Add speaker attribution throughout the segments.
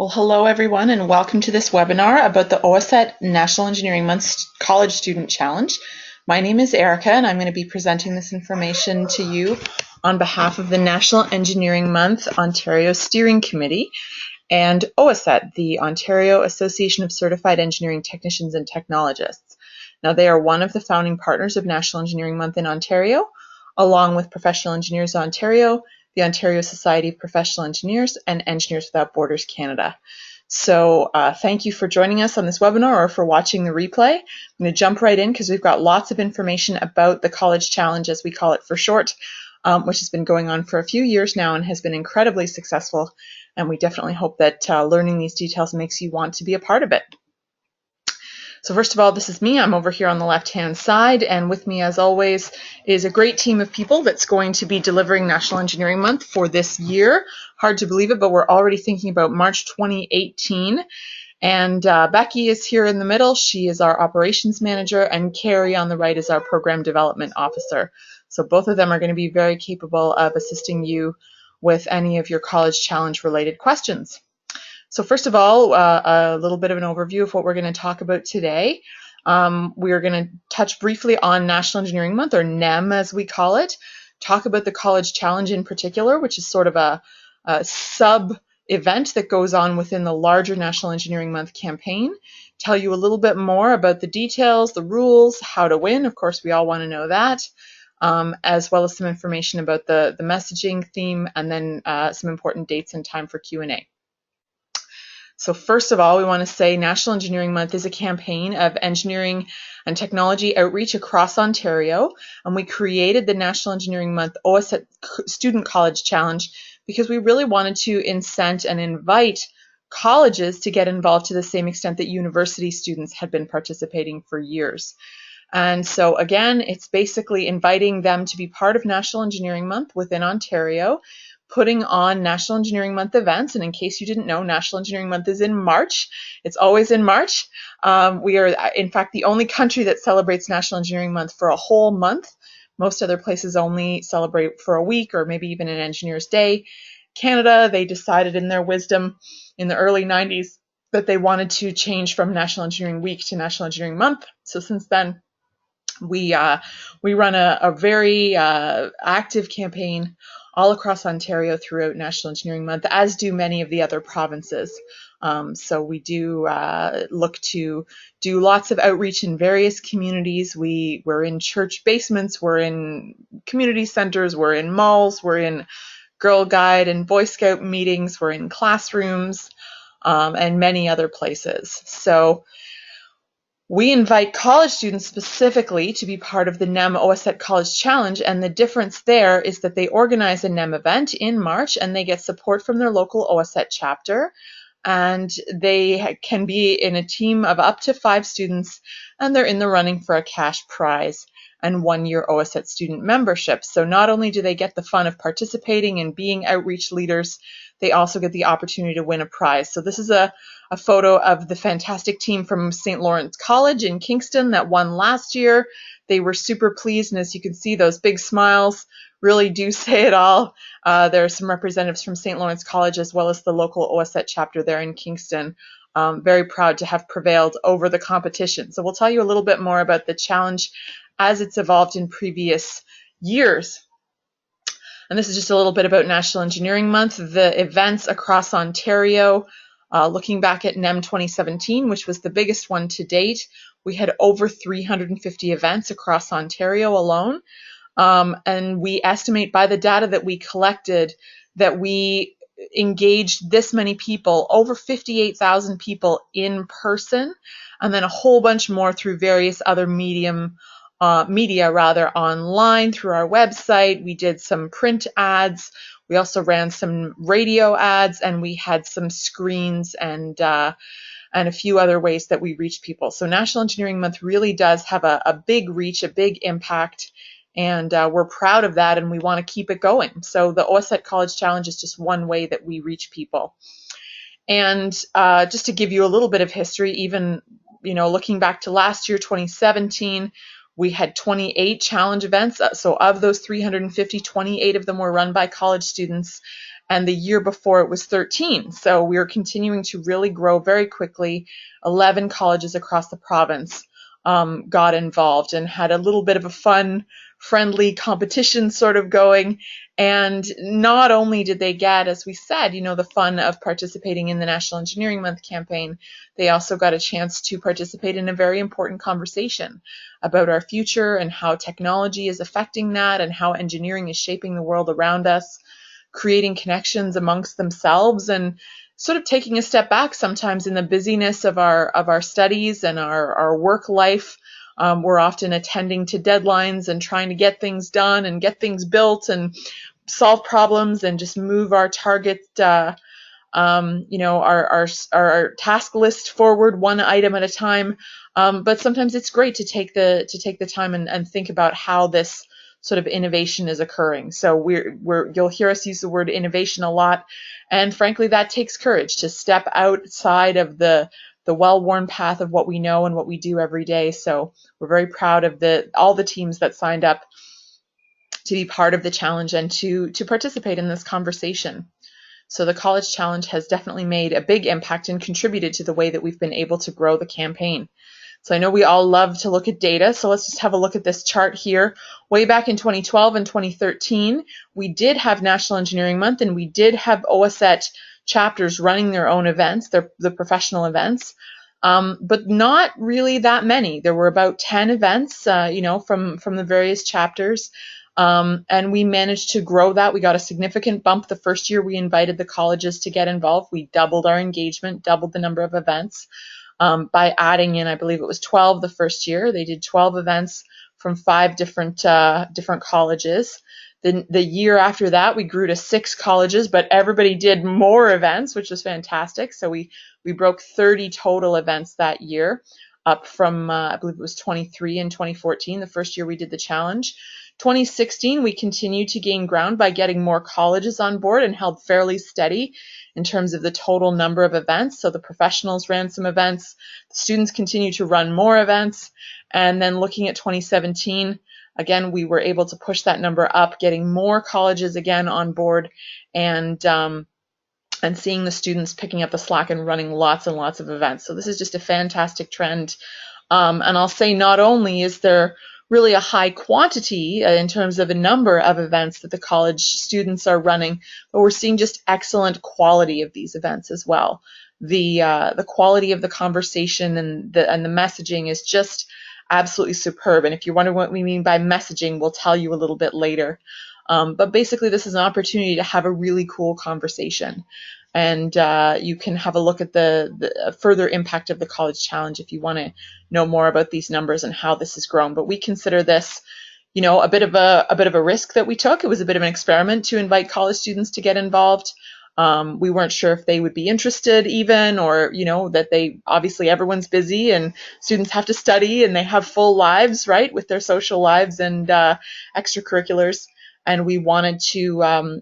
Speaker 1: Well, hello everyone, and welcome to this webinar about the OSET National Engineering Month College Student Challenge. My name is Erica, and I'm going to be presenting this information to you on behalf of the National Engineering Month Ontario Steering Committee and OSET, the Ontario Association of Certified Engineering Technicians and Technologists. Now, they are one of the founding partners of National Engineering Month in Ontario, along with Professional Engineers Ontario, the Ontario Society of Professional Engineers, and Engineers Without Borders Canada. So thank you for joining us on this webinar or for watching the replay. I'm going to jump right in because we've got lots of information about the College Challenge, as we call it for short, which has been going on for a few years now and has been incredibly successful. And we definitely hope that learning these details makes you want to be a part of it. So first of all, this is me. I'm over here on the left-hand side, and with me, as always, is a great team of people that's going to be delivering National Engineering Month for this year. Hard to believe it, but we're already thinking about March 2018. And Becky is here in the middle. She is our operations manager, and Carrie on the right is our program development officer. So both of them are going to be very capable of assisting you with any of your College Challenge related questions. So first of all, a little bit of an overview of what we're going to talk about today. We are going to touch briefly on National Engineering Month, or NEM as we call it, talk about the College Challenge in particular, which is sort of a sub-event that goes on within the larger National Engineering Month campaign, tell you a little bit more about the details, the rules, how to win. Of course, we all want to know that. As well as some information about the messaging theme, and then some important dates and time for Q&A. So first of all, we want to say National Engineering Month is a campaign of engineering and technology outreach across Ontario, and we created the National Engineering Month OSET Student College Challenge because we really wanted to incent and invite colleges to get involved to the same extent that university students had been participating for years. And so again, it's basically inviting them to be part of National Engineering Month within Ontario, putting on National Engineering Month events. And in case you didn't know, National Engineering Month is in March. It's always in March. We are, in fact, the only country that celebrates National Engineering Month for a whole month. Most other places only celebrate for a week or maybe even an Engineer's Day. Canada, they decided in their wisdom in the early 90s that they wanted to change from National Engineering Week to National Engineering Month. So since then, we run a very active campaign all across Ontario throughout National Engineering Month, as do many of the other provinces. So we do look to do lots of outreach in various communities. We're in church basements, we're in community centers, we're in malls, we're in Girl Guide and Boy Scout meetings, we're in classrooms, and many other places. So we invite college students specifically to be part of the NEM OSET College Challenge, and the difference there is that they organize a NEM event in March and they get support from their local OSET chapter, and they can be in a team of up to 5 students, and they're in the running for a cash prize and 1-year OSET student membership. So not only do they get the fun of participating and being outreach leaders, they also get the opportunity to win a prize. So this is a photo of the fantastic team from St. Lawrence College in Kingston that won last year. They were super pleased, and as you can see, those big smiles really do say it all. There are some representatives from St. Lawrence College as well as the local OSET chapter there in Kingston. Very proud to have prevailed over the competition. So we'll tell you a little bit more about the challenge as it's evolved in previous years. And this is just a little bit about National Engineering Month. The events across Ontario, looking back at NEM 2017, which was the biggest one to date, we had over 350 events across Ontario alone. And we estimate by the data that we collected that we engaged this many people, over 58,000 people in person, and then a whole bunch more through various other media online, through our website. We did some print ads. We also ran some radio ads, and we had some screens and a few other ways that we reach people. So National Engineering Month really does have a big reach, a big impact, and we're proud of that, and we want to keep it going. So the OSET College Challenge is just one way that we reach people. And just to give you a little bit of history, even looking back to last year, 2017, we had 28 challenge events. So of those 350, 28 of them were run by college students. and the year before it was 13. So we were continuing to really grow very quickly. 11 colleges across the province got involved and had a little bit of a fun, friendly competition sort of going. And not only did they get, as we said, the fun of participating in the National Engineering Month campaign, they also got a chance to participate in a very important conversation about our future and how technology is affecting that and how engineering is shaping the world around us, creating connections amongst themselves, and sort of taking a step back sometimes in the busyness of our studies and our work life. We're often attending to deadlines and trying to get things done and get things built and solve problems and just move our target, our task list forward one item at a time. But sometimes it's great to take the time and think about how this sort of innovation is occurring. So you'll hear us use the word innovation a lot, and frankly, that takes courage to step outside of the well-worn path of what we know and what we do every day. So we're very proud of all the teams that signed up to be part of the challenge and to participate in this conversation. So the College Challenge has definitely made a big impact and contributed to the way that we've been able to grow the campaign. So I know we all love to look at data, so let's just have a look at this chart here. Way back in 2012 and 2013, we did have National Engineering Month, and we did have OSET chapters running their own events, the professional events, but not really that many. There were about 10 events, from the various chapters. And we managed to grow that. We got a significant bump the first year we invited the colleges to get involved. We doubled our engagement, doubled the number of events by adding in, I believe it was 12 the first year. They did 12 events from 5 different colleges. Then the year after that, we grew to 6 colleges, but everybody did more events, which was fantastic. So we broke 30 total events that year, up from, I believe it was 23 in 2014, the first year we did the challenge. 2016, we continued to gain ground by getting more colleges on board and held fairly steady in terms of the total number of events. So the professionals ran some events, the students continued to run more events, and then looking at 2017, again, we were able to push that number up, getting more colleges again on board, and seeing the students picking up the slack and running lots and lots of events. So this is just a fantastic trend. And I'll say not only is there really a high quantity in terms of a number of events that the college students are running, but we're seeing just excellent quality of these events as well. The quality of the conversation and the messaging is just absolutely superb. And if you wonder what we mean by messaging, we'll tell you a little bit later. But basically, this is an opportunity to have a really cool conversation. And you can have a look at the further impact of the College Challenge if you want to know more about these numbers and how this has grown. But we consider this, a bit of a risk that we took. It was a bit of an experiment to invite college students to get involved. We weren't sure if they would be interested even, or that obviously everyone's busy and students have to study and they have full lives, right, with their social lives and extracurriculars. And we wanted to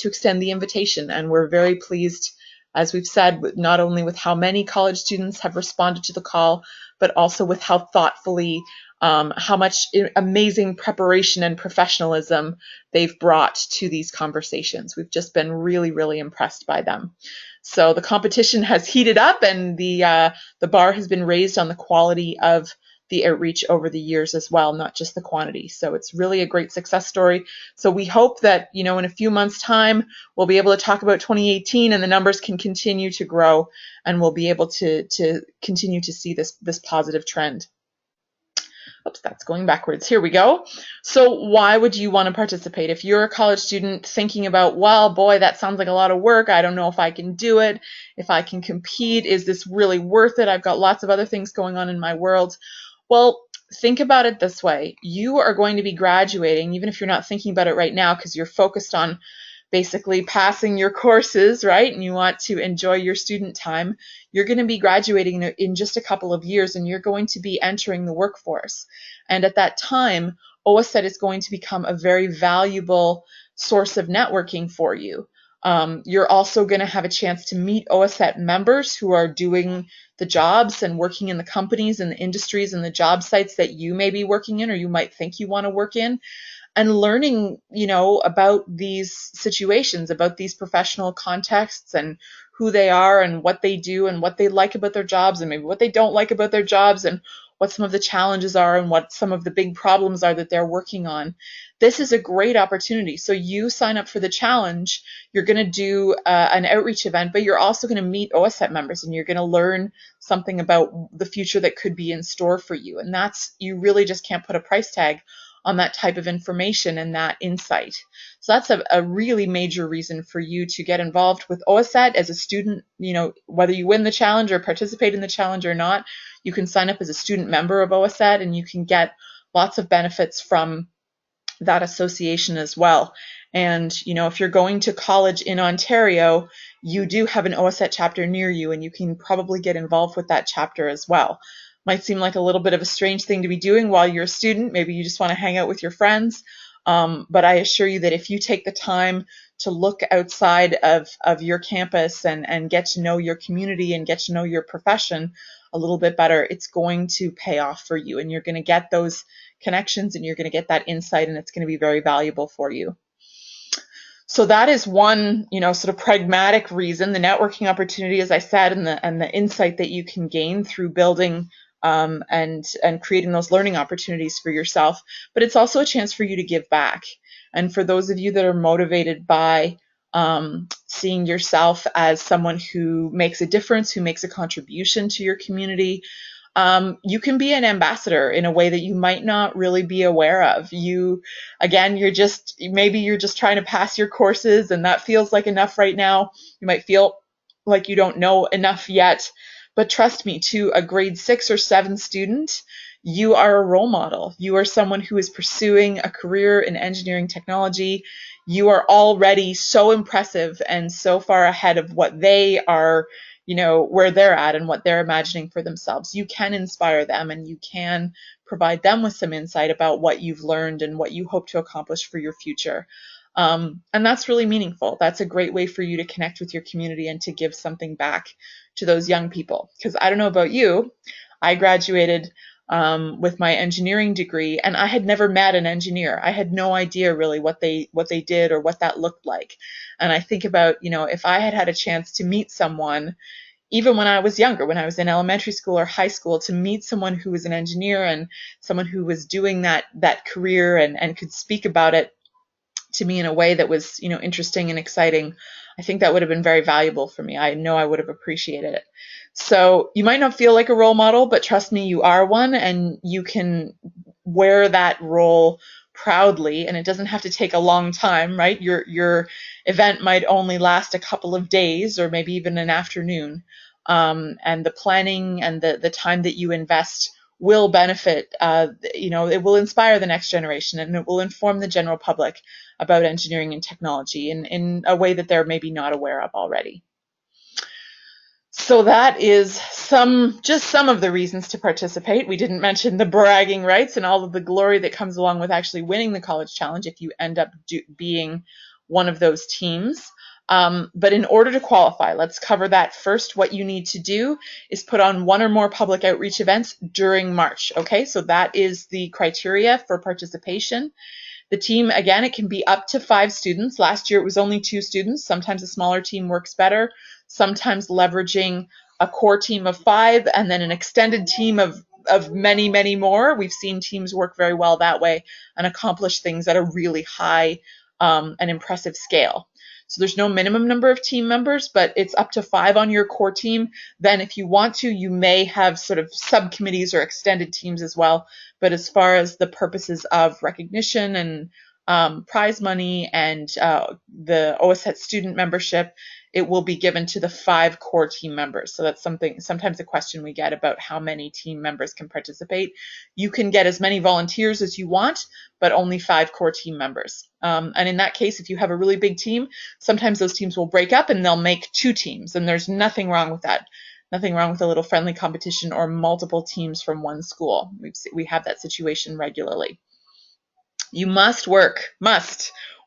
Speaker 1: extend the invitation, and we're very pleased, as we've said, not only with how many college students have responded to the call, but also with how thoughtfully, how much amazing preparation and professionalism they've brought to these conversations. We've just been really, really impressed by them. So the competition has heated up, and the bar has been raised on the quality of the outreach over the years as well, not just the quantity. So it's really a great success story. So we hope that, in a few months' time, we'll be able to talk about 2018 and the numbers can continue to grow, and we'll be able to continue to see this positive trend. Oops, that's going backwards. Here we go. So why would you want to participate? If you're a college student thinking about, well, boy, that sounds like a lot of work. I don't know if I can do it, if I can compete. Is this really worth it? I've got lots of other things going on in my world. Well, think about it this way. You are going to be graduating, even if you're not thinking about it right now, because you're focused on basically passing your courses, right? And you want to enjoy your student time. You're going to be graduating in just a couple of years, and you're going to be entering the workforce. And at that time, OSET is going to become a very valuable source of networking for you. You're also going to have a chance to meet OSET members who are doing the jobs and working in the companies and the industries and the job sites that you may be working in or you might think you want to work in. and learning, about these situations, about these professional contexts and who they are and what they do and what they like about their jobs and maybe what they don't like about their jobs and what some of the challenges are and what some of the big problems are that they're working on. This is a great opportunity. So you sign up for the challenge, you're going to do an outreach event, but you're also going to meet OSET members and you're going to learn something about the future that could be in store for you. And you really just can't put a price tag on that type of information and that insight. So that's a really major reason for you to get involved with OSET as a student. Whether you win the challenge or participate in the challenge or not, you can sign up as a student member of OSET and you can get lots of benefits from that association as well. And, if you're going to college in Ontario, you do have an OSET chapter near you, and you can probably get involved with that chapter as well. Might seem like a little bit of a strange thing to be doing while you're a student. Maybe you just want to hang out with your friends. But I assure you that if you take the time to look outside of your campus and get to know your community and get to know your profession a little bit better, it's going to pay off for you. And you're going to get those connections and you're going to get that insight, and it's going to be very valuable for you. So that is one, sort of pragmatic reason, the networking opportunity, as I said, and the insight that you can gain through building and creating those learning opportunities for yourself. But it's also a chance for you to give back. And for those of you that are motivated by seeing yourself as someone who makes a difference, who makes a contribution to your community, you can be an ambassador in a way that you might not really be aware of. You're just trying to pass your courses, and that feels like enough right now. You might feel like you don't know enough yet, but trust me, to a grade 6 or 7 student, you are a role model. You are someone who is pursuing a career in engineering technology. You are already so impressive and so far ahead of what they are, where they're at and what they're imagining for themselves. You can inspire them and you can provide them with some insight about what you've learned and what you hope to accomplish for your future. And that's really meaningful. That's a great way for you to connect with your community and to give something back to those young people. Because I don't know about you, I graduated with my engineering degree, and I had never met an engineer. I had no idea really what they did or what that looked like. And I think about, if I had had a chance to meet someone, even when I was younger, when I was in elementary school or high school, to meet someone who was an engineer and someone who was doing that career and could speak about it to me in a way that was, interesting and exciting, I think that would have been very valuable for me. I know I would have appreciated it. So you might not feel like a role model, but trust me, you are one, and you can wear that role proudly, and it doesn't have to take a long time, right? Your event might only last a couple of days or maybe even an afternoon. And the planning and the time that you invest will benefit, it will inspire the next generation, and it will inform the general public about engineering and technology in a way that they're maybe not aware of already. So that is just some of the reasons to participate. We didn't mention the bragging rights and all of the glory that comes along with actually winning the college challenge if you end up being one of those teams. But in order to qualify, let's cover that first. What you need to do is put on one or more public outreach events during March. Okay, so that is the criteria for participation. The team, again, it can be up to 5 students. Last year it was only 2 students. Sometimes a smaller team works better. Sometimes leveraging a core team of 5 and then an extended team of many, many more. We've seen teams work very well that way and accomplish things at a really high and impressive scale. So there's no minimum number of team members, but it's up to 5 on your core team. Then if you want to, you may have sort of subcommittees or extended teams as well. But as far as the purposes of recognition and prize money and the OSET student membership, it will be given to the 5 core team members. So that's sometimes a question we get about how many team members can participate. You can get as many volunteers as you want, but only 5 core team members. And in that case, if you have a really big team, sometimes those teams will break up and they'll make 2 teams, and there's nothing wrong with that. Nothing wrong with a little friendly competition or multiple teams from one school. We have that situation regularly. You must work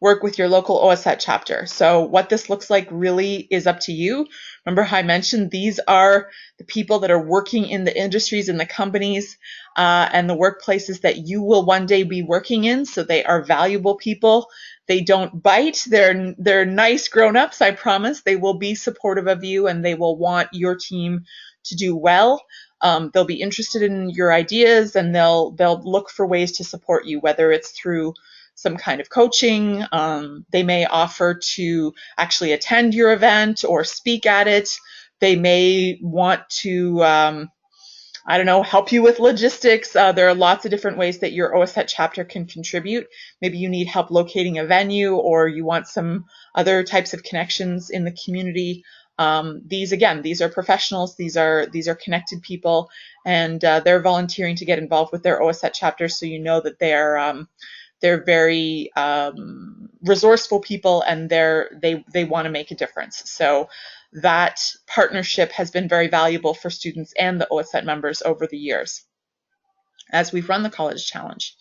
Speaker 1: work with your local OSAT chapter. So what this looks like really is up to you. Remember how I mentioned these are the people that are working in the industries and the companies and the workplaces that you will one day be working in. So they are valuable people. They don't bite. They're nice grown-ups, I promise. They will be supportive of you and they will want your team to do well. They'll be interested in your ideas and they'll look for ways to support you, whether it's through some kind of coaching. They may offer to actually attend your event or speak at it. They may want to, I don't know, help you with logistics. There are lots of different ways that your OSAT chapter can contribute. Maybe you need help locating a venue or you want some other types of connections in the community. These are professionals. These are connected people, and they're volunteering to get involved with their OSAT chapters. So you know that they're very resourceful people, and they want to make a difference. So that partnership has been very valuable for students and the OSAT members over the years as we've run the College Challenge.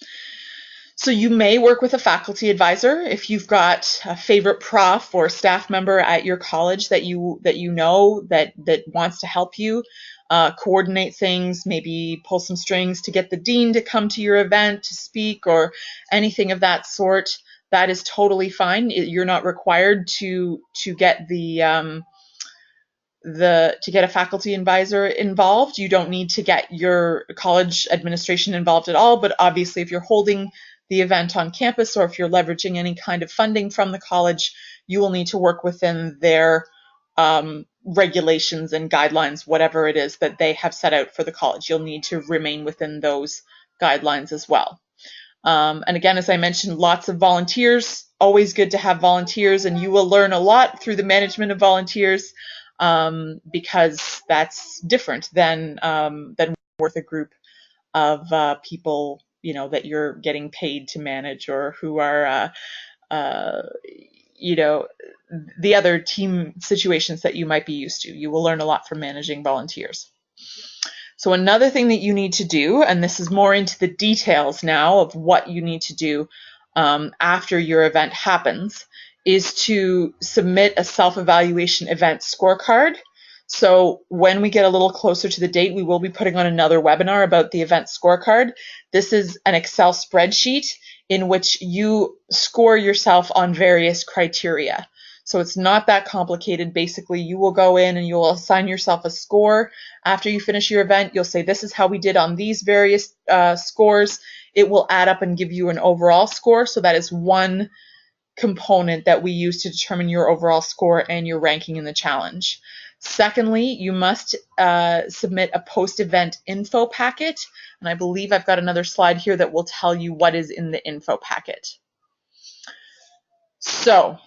Speaker 1: So you may work with a faculty advisor if you've got a favorite prof or staff member at your college that you know that wants to help you coordinate things, maybe pull some strings to get the dean to come to your event to speak or anything of that sort. That is totally fine. You're not required to get to get a faculty advisor involved. You don't need to get your college administration involved at all, but obviously if you're holding the event on campus or if you're leveraging any kind of funding from the college, you will need to work within their regulations and guidelines, whatever it is that they have set out for the college. You'll need to remain within those guidelines as well. And again, as I mentioned, lots of volunteers, always good to have volunteers, and you will learn a lot through the management of volunteers because that's different than with a group of people, that you're getting paid to manage or who are, the other team situations that you might be used to. You will learn a lot from managing volunteers. So another thing that you need to do, and this is more into the details now of what you need to do after your event happens, is to submit a self-evaluation event scorecard. So when we get a little closer to the date, we will be putting on another webinar about the event scorecard. This is an Excel spreadsheet in which you score yourself on various criteria. So it's not that complicated. Basically, you will go in and you'll assign yourself a score. After you finish your event, you'll say, this is how we did on these various scores. It will add up and give you an overall score. So that is one component that we use to determine your overall score and your ranking in the challenge. Secondly, you must submit a post-event info packet. And I believe I've got another slide here that will tell you what is in the info packet. So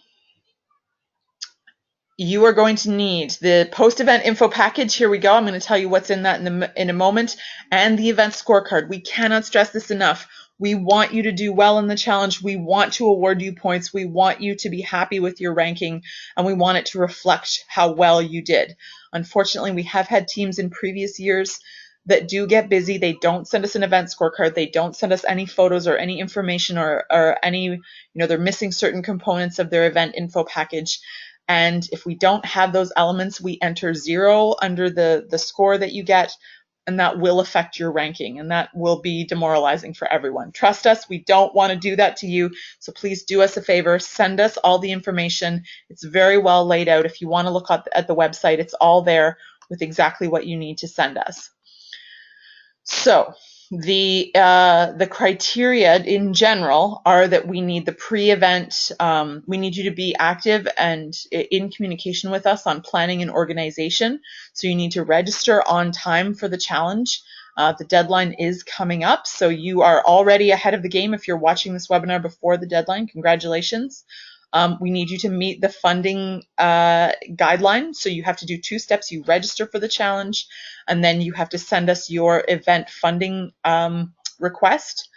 Speaker 1: you are going to need the post-event info package. Here we go. I'm going to tell you what's in that in a moment, and the event scorecard. We cannot stress this enough. We want you to do well in the challenge. We want to award you points. We want you to be happy with your ranking, and we want it to reflect how well you did. Unfortunately, we have had teams in previous years that do get busy. They don't send us an event scorecard. They don't send us any photos or any information or any, they're missing certain components of their event info package. And if we don't have those elements, we enter 0 under the score that you get, and that will affect your ranking, and that will be demoralizing for everyone. Trust us, we don't want to do that to you, so please do us a favor, send us all the information. It's very well laid out. If you want to look at the website, it's all there with exactly what you need to send us. So the criteria in general are that we need the pre-event, we need you to be active and in communication with us on planning and organization. So you need to register on time for the challenge. The deadline is coming up, so you are already ahead of the game if you're watching this webinar before the deadline. Congratulations. We need you to meet the funding guideline. So you have to do 2 steps. You register for the challenge, and then you have to send us your event funding request.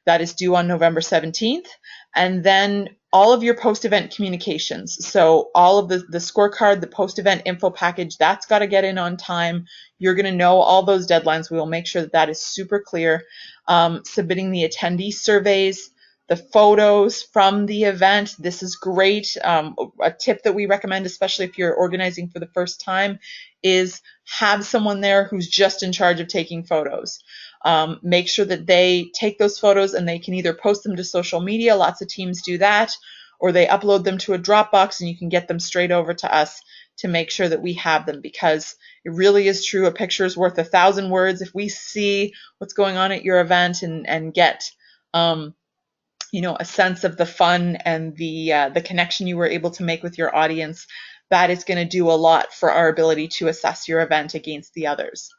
Speaker 1: That is due on November 17th. And then all of your post-event communications. So all of the scorecard, the post-event info package, that's got to get in on time. You're going to know all those deadlines. We will make sure that that is super clear. Submitting the attendee surveys, the photos from the event. This is great. A tip that we recommend, especially if you're organizing for the first time, is have someone there who's just in charge of taking photos. Make sure that they take those photos and they can either post them to social media, lots of teams do that, or they upload them to a Dropbox and you can get them straight over to us to make sure that we have them, because it really is true. A picture is worth 1,000 words. If we see what's going on at your event and get a sense of the fun and the connection you were able to make with your audience, that is going to do a lot for our ability to assess your event against the others.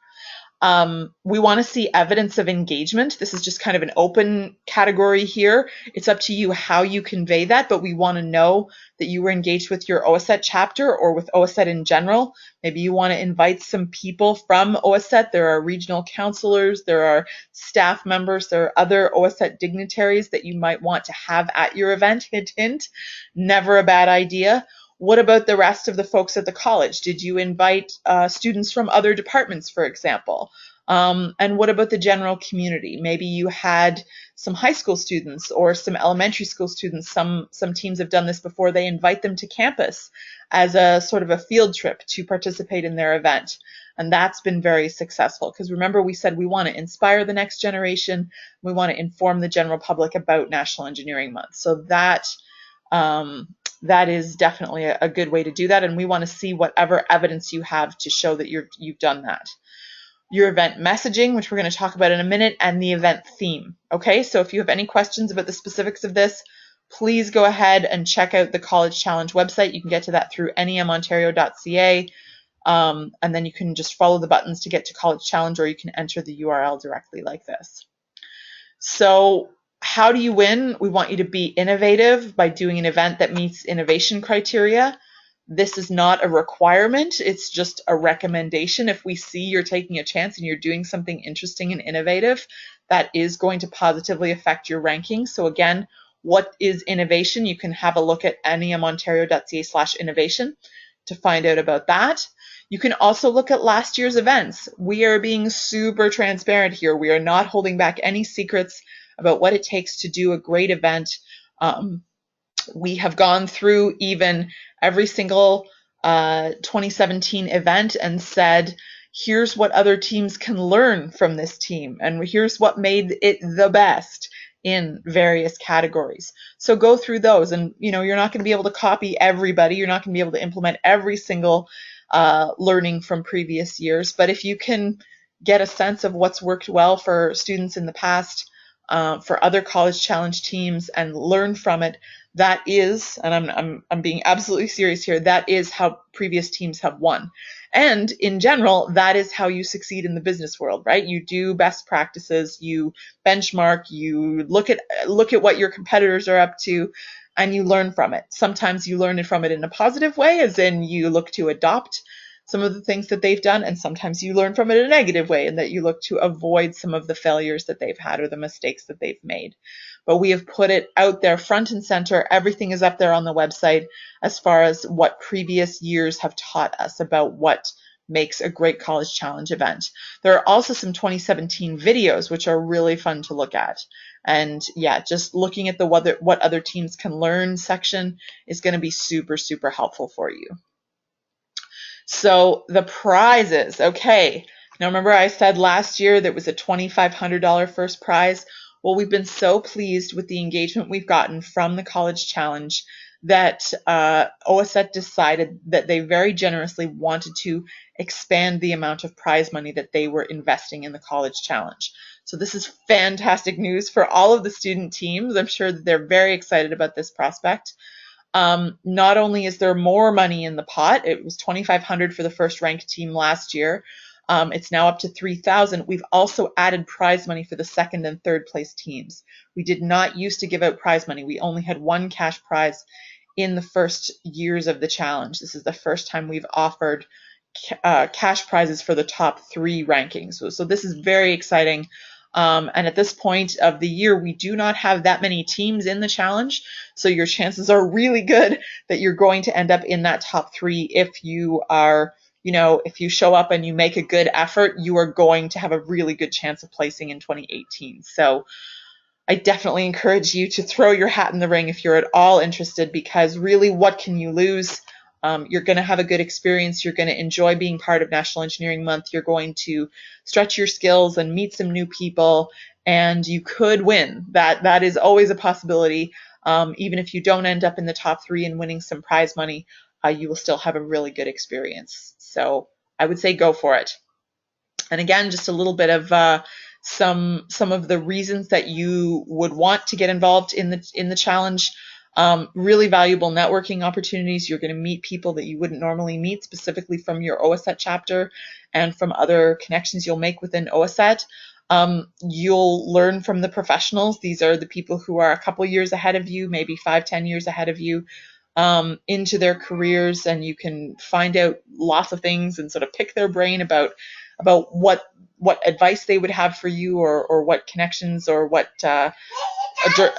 Speaker 1: We want to see evidence of engagement. This is just kind of an open category here. It's up to you how you convey that, but we want to know that you were engaged with your OSET chapter or with OSET in general. Maybe you want to invite some people from OSET. There are regional counselors, there are staff members, there are other OSET dignitaries that you might want to have at your event. Hint, hint, never a bad idea. What about the rest of the folks at the college? Did you invite students from other departments, for example? And what about the general community? Maybe you had some high school students or some elementary school students. Some teams have done this before. They invite them to campus as a sort of a field trip to participate in their event. And that's been very successful, because remember, we said we want to inspire the next generation. We want to inform the general public about National Engineering Month. So that is definitely a good way to do that, and we want to see whatever evidence you have to show that you've done that. Your event messaging, which we're going to talk about in a minute, and the event theme. Okay, so if you have any questions about the specifics of this, please go ahead and check out the College Challenge website. You can get to that through nemontario.ca, and then you can just follow the buttons to get to College Challenge, or you can enter the URL directly like this. So how do you win? We want you to be innovative by doing an event that meets innovation criteria. This is not a requirement, it's just a recommendation. If we see you're taking a chance and you're doing something interesting and innovative, that is going to positively affect your ranking. So again, what is innovation? You can have a look at nemontario.ca/innovation to find out about that. You can also look at last year's events. We are being super transparent here. We are not holding back any secrets about what it takes to do a great event. We have gone through even every single 2017 event and said, here's what other teams can learn from this team, and here's what made it the best in various categories. So go through those, and you're not going to be able to copy everybody. You're not going to be able to implement every single learning from previous years, but if you can get a sense of what's worked well for students in the past, for other College Challenge teams, and learn from it, that is, and I'm being absolutely serious here, that is how previous teams have won. And in general, that is how you succeed in the business world, right? You do best practices, you benchmark, you look at what your competitors are up to, and you learn from it. Sometimes you learn from it in a positive way, as in you look to adopt some of the things that they've done, and sometimes you learn from it in a negative way, and that you look to avoid some of the failures that they've had or the mistakes that they've made. But we have put it out there front and center. Everything is up there on the website as far as what previous years have taught us about what makes a great College Challenge event. There are also some 2017 videos, which are really fun to look at. And yeah, just looking at the what other teams can learn section is going to be super, super helpful for you. So the prizes, okay. Now remember I said last year there was a $2,500 first prize. Well, we've been so pleased with the engagement we've gotten from the College Challenge that OSET decided that they very generously wanted to expand the amount of prize money that they were investing in the College Challenge. So this is fantastic news for all of the student teams. I'm sure that they're very excited about this prospect. Not only is there more money in the pot, it was $2,500 for the first ranked team last year. It's now up to $3,000. We've also added prize money for the second and third place teams. We did not used to give out prize money. We only had one cash prize in the first years of the challenge. This is the first time we've offered cash prizes for the top 3 rankings. So this is very exciting. And at this point of the year, we do not have that many teams in the challenge. So your chances are really good that you're going to end up in that top 3 if you are, if you show up and you make a good effort, you are going to have a really good chance of placing in 2018. So I definitely encourage you to throw your hat in the ring if you're at all interested, because really, what can you lose? You're going to have a good experience. You're going to enjoy being part of National Engineering Month. You're going to stretch your skills and meet some new people, and you could win. That is always a possibility. Even if you don't end up in the top 3 and winning some prize money, you will still have a really good experience. So I would say go for it. And again, just a little bit of some of the reasons that you would want to get involved in the challenge. Really valuable networking opportunities. You're going to meet people that you wouldn't normally meet, specifically from your OSET chapter and from other connections you'll make within OSET. You'll learn from the professionals. These are the people who are a couple years ahead of you, maybe 5-10 years ahead of you, into their careers, and you can find out lots of things and sort of pick their brain about what advice they would have for you, or what connections, or what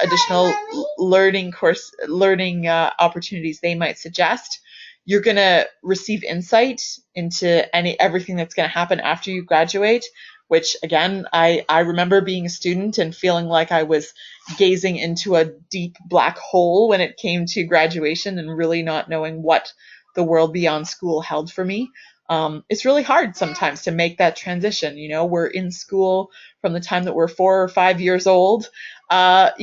Speaker 1: additional learning opportunities they might suggest. You're going to receive insight into everything that's going to happen after you graduate, which again, I remember being a student and feeling like I was gazing into a deep black hole when it came to graduation, and really not knowing what the world beyond school held for me. It's really hard sometimes to make that transition. We're in school from the time that we're 4 or 5 years old. For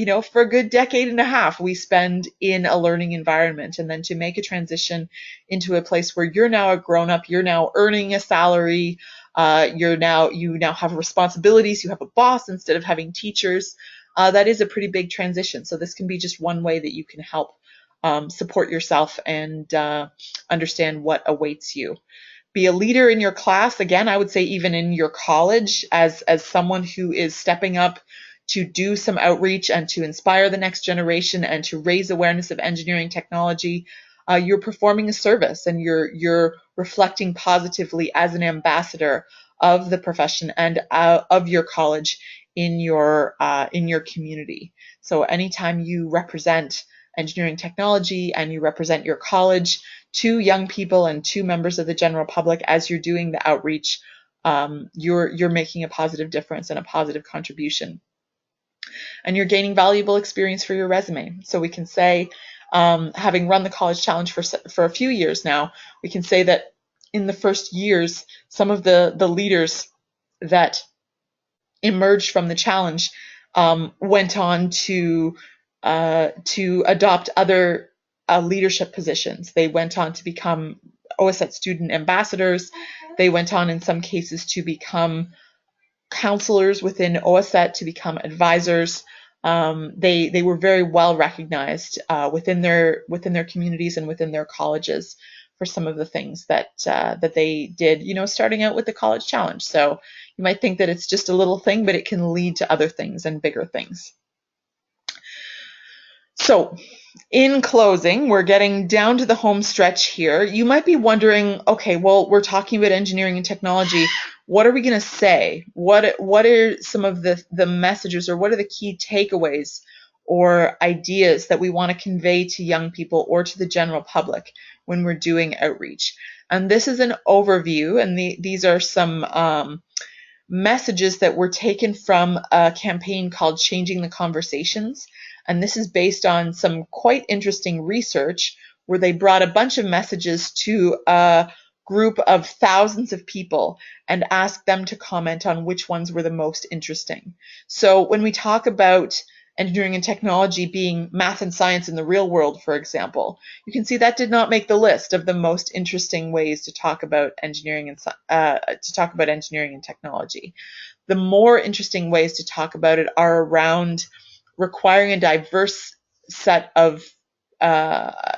Speaker 1: a good decade and a half, we spend in a learning environment, and then to make a transition into a place where you're now a grown up, you're now earning a salary, you now have responsibilities, you have a boss instead of having teachers. That is a pretty big transition. So this can be just one way that you can help support yourself and understand what awaits you. Be a leader in your class. Again, I would say even in your college, as someone who is stepping up to do some outreach and to inspire the next generation and to raise awareness of engineering technology. You're performing a service, and you're reflecting positively as an ambassador of the profession and of your college in your community. So anytime you represent engineering technology and you represent your college to young people and to members of the general public as you're doing the outreach, you're making a positive difference and a positive contribution. And you're gaining valuable experience for your resume. So we can say, having run the college challenge for a few years now, we can say that in the first years, some of the leaders that emerged from the challenge went on to adopt other leadership positions. They went on to become OSET student ambassadors. They went on in some cases to become counselors within OSET, to become advisors. They were very well recognized within their communities and within their colleges for some of the things that they did, starting out with the college challenge. So you might think that it's just a little thing, but it can lead to other things and bigger things. So in closing, we're getting down to the home stretch here. You might be wondering, okay, well, we're talking about engineering and technology. What are we going to say? What are some of the messages, or what are the key takeaways or ideas that we want to convey to young people or to the general public when we're doing outreach? And this is an overview, and these are some messages that were taken from a campaign called Changing the Conversations. And this is based on some quite interesting research where they brought a bunch of messages to a group of thousands of people and asked them to comment on which ones were the most interesting. So when we talk about engineering and technology being math and science in the real world, for example, you can see that did not make the list of the most interesting ways to talk about engineering and technology. The more interesting ways to talk about it are around requiring a diverse set of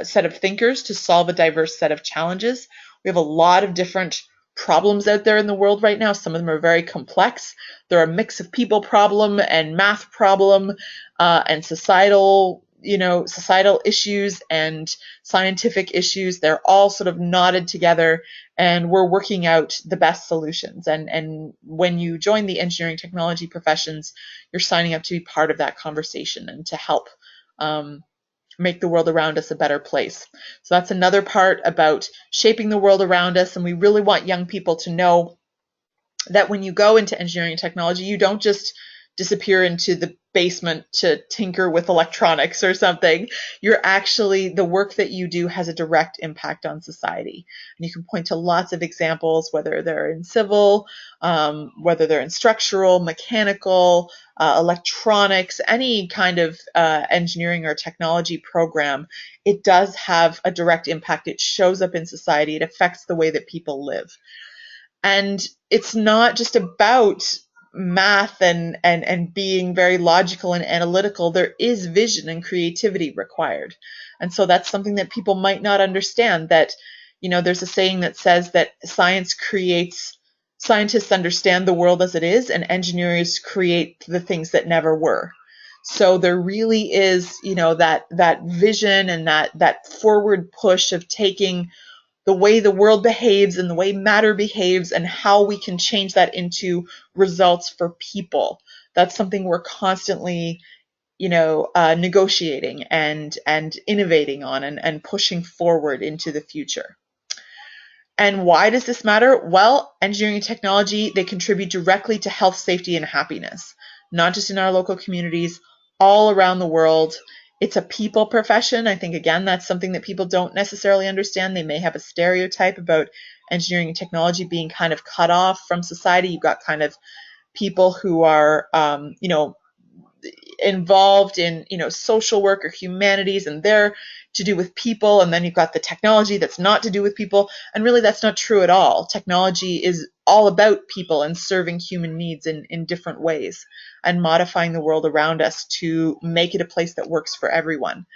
Speaker 1: thinkers to solve a diverse set of challenges. We have a lot of different problems out there in the world right now. Some of them are very complex. They're a mix of people problem and math problem and societal issues and scientific issues. They're all sort of knotted together, and we're working out the best solutions. And when you join the engineering technology professions, you're signing up to be part of that conversation and to help make the world around us a better place. So that's another part about shaping the world around us. And we really want young people to know that when you go into engineering and technology, you don't just disappear into basement to tinker with electronics or something. You're actually, the work that you do has a direct impact on society. And you can point to lots of examples, whether they're in civil, whether they're in structural, mechanical, electronics, any kind of engineering or technology program. It does have a direct impact. It shows up in society. It affects the way that people live. And it's not just about math and being very logical and analytical. There is vision and creativity required. And so that's something that people might not understand, that, there's a saying that says that scientists understand the world as it is, and engineers create the things that never were. So there really is, that vision and that forward push of taking the way the world behaves and the way matter behaves and how we can change that into results for people. That's something we're constantly, negotiating and innovating on and pushing forward into the future. And why does this matter? Well, engineering and technology, they contribute directly to health, safety, and happiness, not just in our local communities, all around the world. It's a people profession. I think, again, that's something that people don't necessarily understand. They may have a stereotype about engineering and technology being kind of cut off from society. You've got kind of people who are, involved in, social work or humanities, and they're to do with people. And then you've got the technology that's not to do with people. And really, that's not true at all. Technology is all about people and serving human needs in different ways and modifying the world around us to make it a place that works for everyone.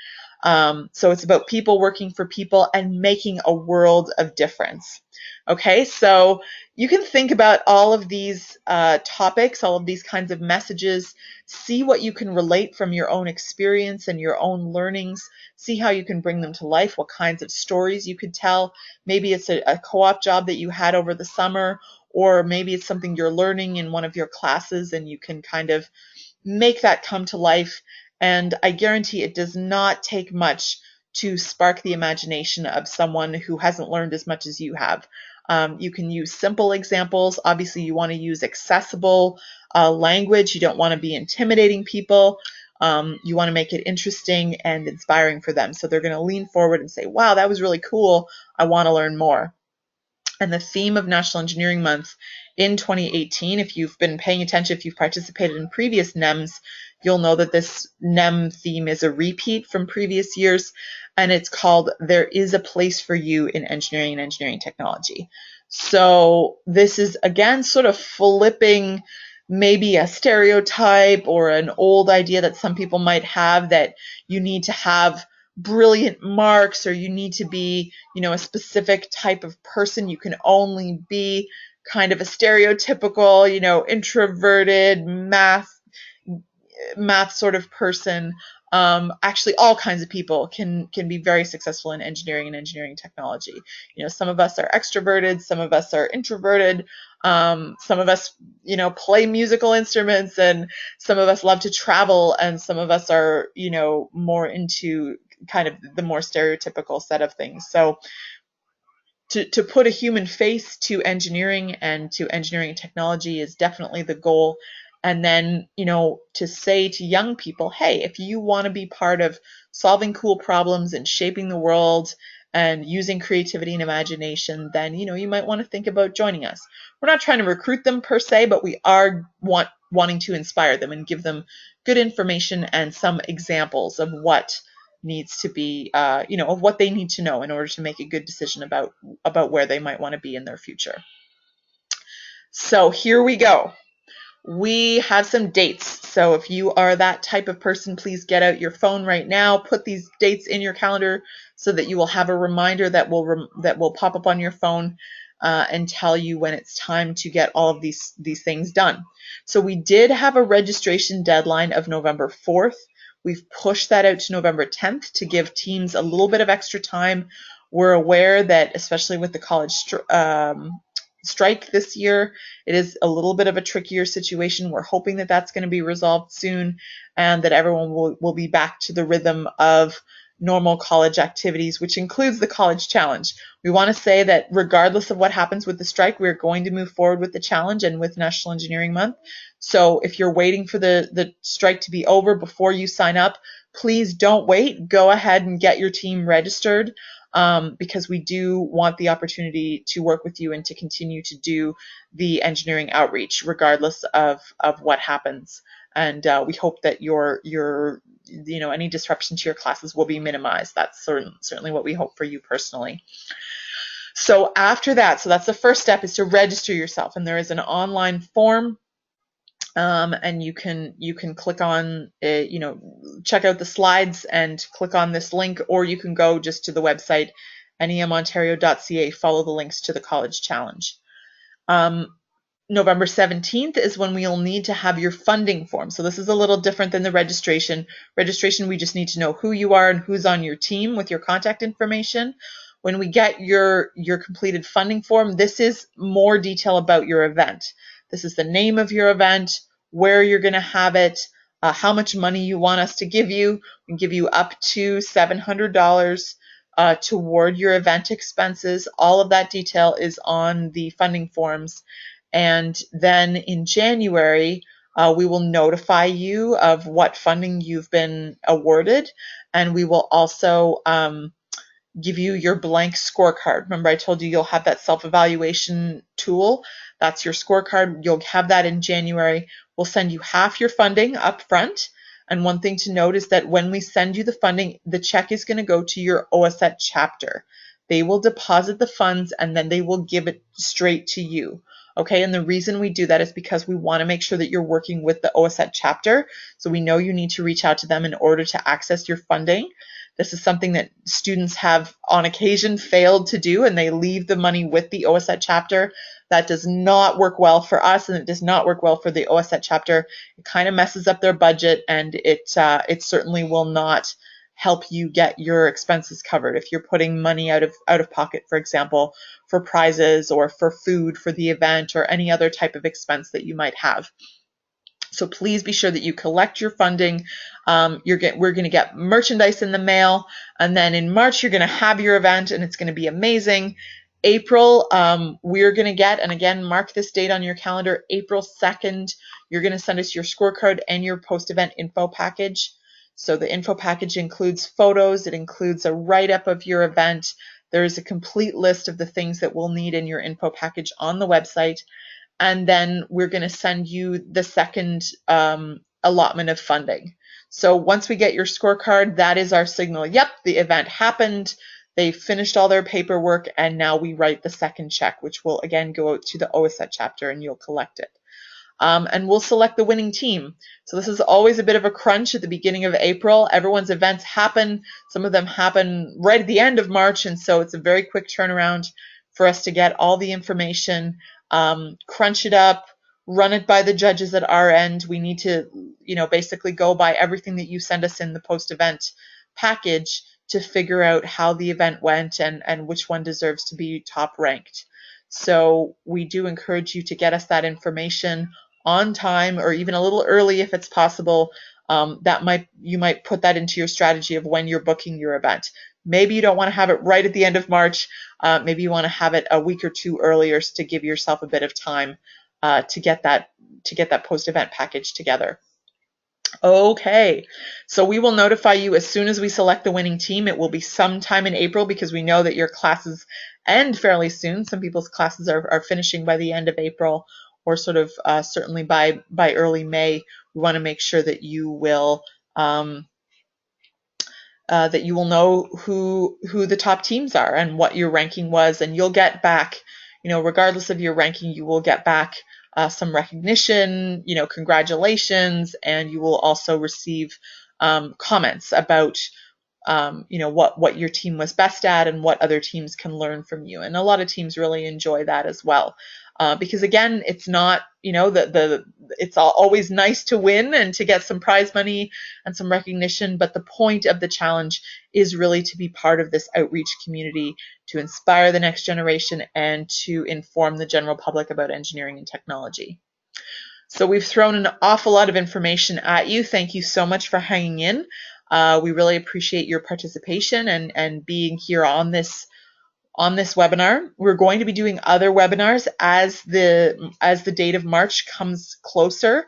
Speaker 1: So it's about people working for people and making a world of difference. Okay, so you can think about all of these topics, all of these kinds of messages, see what you can relate from your own experience and your own learnings, see how you can bring them to life, what kinds of stories you could tell. Maybe it's a co-op job that you had over the summer, or maybe it's something you're learning in one of your classes and you can kind of make that come to life. And I guarantee it does not take much to spark the imagination of someone who hasn't learned as much as you have. You can use simple examples. Obviously, you want to use accessible language. You don't want to be intimidating people. You want to make it interesting and inspiring for them. So they're going to lean forward and say, wow, that was really cool. I want to learn more. And the theme of National Engineering Month in 2018, if you've been paying attention, if you've participated in previous NEMs, you'll know that this NEM theme is a repeat from previous years, and it's called There is a Place for You in Engineering and Engineering Technology. So this is, again, sort of flipping maybe a stereotype or an old idea that some people might have, that you need to have brilliant marks or you need to be, a specific type of person. You can only be kind of a stereotypical, introverted math sort of person. Actually, all kinds of people can be very successful in engineering and engineering technology. Some of us are extroverted, some of us are introverted, some of us, play musical instruments, and some of us love to travel, and some of us are, more into kind of the more stereotypical set of things. So to put a human face to engineering and to engineering and technology is definitely the goal. And then, to say to young people, hey, if you want to be part of solving cool problems and shaping the world and using creativity and imagination, then, you might want to think about joining us. We're not trying to recruit them per se, but we are wanting to inspire them and give them good information and some examples of what needs to be, of what they need to know in order to make a good decision about where they might want to be in their future. So here we go. We have some dates. So if you are that type of person, please get out your phone right now, put these dates in your calendar so that you will have a reminder that will pop up on your phone and tell you when it's time to get all of these things done. So we did have a registration deadline of November 4th. We've pushed that out to November 10th to give teams a little bit of extra time. We're aware that, especially with the college strike this year, it is a little bit of a trickier situation. We're hoping that that's going to be resolved soon and that everyone will be back to the rhythm of normal college activities, which includes the college challenge. We want to say that regardless of what happens with the strike, we're going to move forward with the challenge and with National Engineering Month. So if you're waiting for the strike to be over before you sign up, please don't wait. Go ahead and get your team registered, because we do want the opportunity to work with you and to continue to do the engineering outreach regardless of what happens. And we hope that your any disruption to your classes will be minimized. That's certainly what we hope for you personally. So after that, so that's the first step, is to register yourself, and there is an online form. And you can click on check out the slides and click on this link, or you can go just to the website nemontario.ca, follow the links to the college challenge. November 17th is when we'll need to have your funding form. So this is a little different than the registration. Registration, we just need to know who you are and who's on your team with your contact information. When we get your completed funding form, this is more detail about your event. This is the name of your event, where you're going to have it, how much money you want us to give you. We can give you up to $700 toward your event expenses. All of that detail is on the funding forms. And then in January, we will notify you of what funding you've been awarded, and we will also give you your blank scorecard. Remember, I told you you'll have that self-evaluation tool. That's your scorecard. You'll have that in January. We'll send you half your funding up front. And one thing to note is that when we send you the funding, the check is going to go to your OSET chapter. They will deposit the funds and then they will give it straight to you. Okay, and the reason we do that is because we want to make sure that you're working with the OSET chapter. So we know you need to reach out to them in order to access your funding. This is something that students have on occasion failed to do, and they leave the money with the OSET chapter. That does not work well for us, and it does not work well for the OSET chapter. It kind of messes up their budget, and it certainly will not help you get your expenses covered. If you're putting money out of pocket, for example, for prizes or for food for the event or any other type of expense that you might have. So please be sure that you collect your funding. We're going to get merchandise in the mail, and then in March you're going to have your event, and it's going to be amazing. April, we're going to get, and again, mark this date on your calendar, April 2nd, you're going to send us your scorecard and your post-event info package. So the info package includes photos, it includes a write-up of your event. There is a complete list of the things that we'll need in your info package on the website. And then we're going to send you the second allotment of funding. So once we get your scorecard, that is our signal. Yep, the event happened. They finished all their paperwork, and now we write the second check, which will again go out to the OSET chapter, and you'll collect it. And we'll select the winning team. So this is always a bit of a crunch at the beginning of April. Everyone's events happen. Some of them happen right at the end of March, and so it's a very quick turnaround for us to get all the information, crunch it up, run it by the judges at our end. We need to, basically go by everything that you send us in the post-event package to figure out how the event went and which one deserves to be top ranked. So we do encourage you to get us that information on time, or even a little early if it's possible. You might put that into your strategy of when you're booking your event. Maybe you don't want to have it right at the end of March. Maybe you want to have it a week or two earlier to give yourself a bit of time to get that post-event package together. Okay, so we will notify you as soon as we select the winning team. It will be sometime in April because we know that your classes end fairly soon. Some people's classes are finishing by the end of April, or sort of certainly by early May. We want to make sure that you will know who the top teams are and what your ranking was, and you'll get back, regardless of your ranking, you will get back some recognition, congratulations, and you will also receive comments about what your team was best at and what other teams can learn from you. And a lot of teams really enjoy that as well. Because again, it's not, it's always nice to win and to get some prize money and some recognition, but the point of the challenge is really to be part of this outreach community, to inspire the next generation and to inform the general public about engineering and technology. So we've thrown an awful lot of information at you. Thank you so much for hanging in. We really appreciate your participation and being here on this webinar. We're going to be doing other webinars as the date of March comes closer,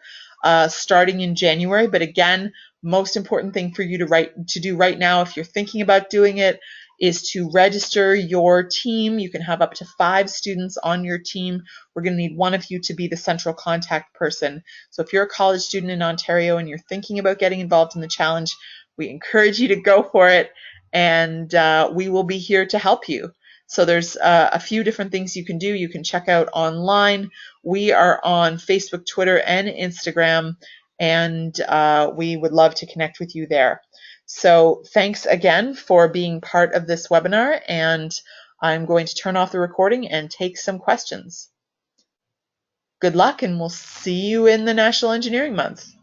Speaker 1: starting in January. But again, most important thing for you to do right now, if you're thinking about doing it, is to register your team. You can have up to 5 students on your team. We're going to need one of you to be the central contact person. So if you're a college student in Ontario and you're thinking about getting involved in the challenge, we encourage you to go for it, and we will be here to help you. So there's a few different things you can do. You can check out online. We are on Facebook, Twitter, and Instagram, and we would love to connect with you there. So thanks again for being part of this webinar, and I'm going to turn off the recording and take some questions. Good luck, and we'll see you in the National Engineering Month.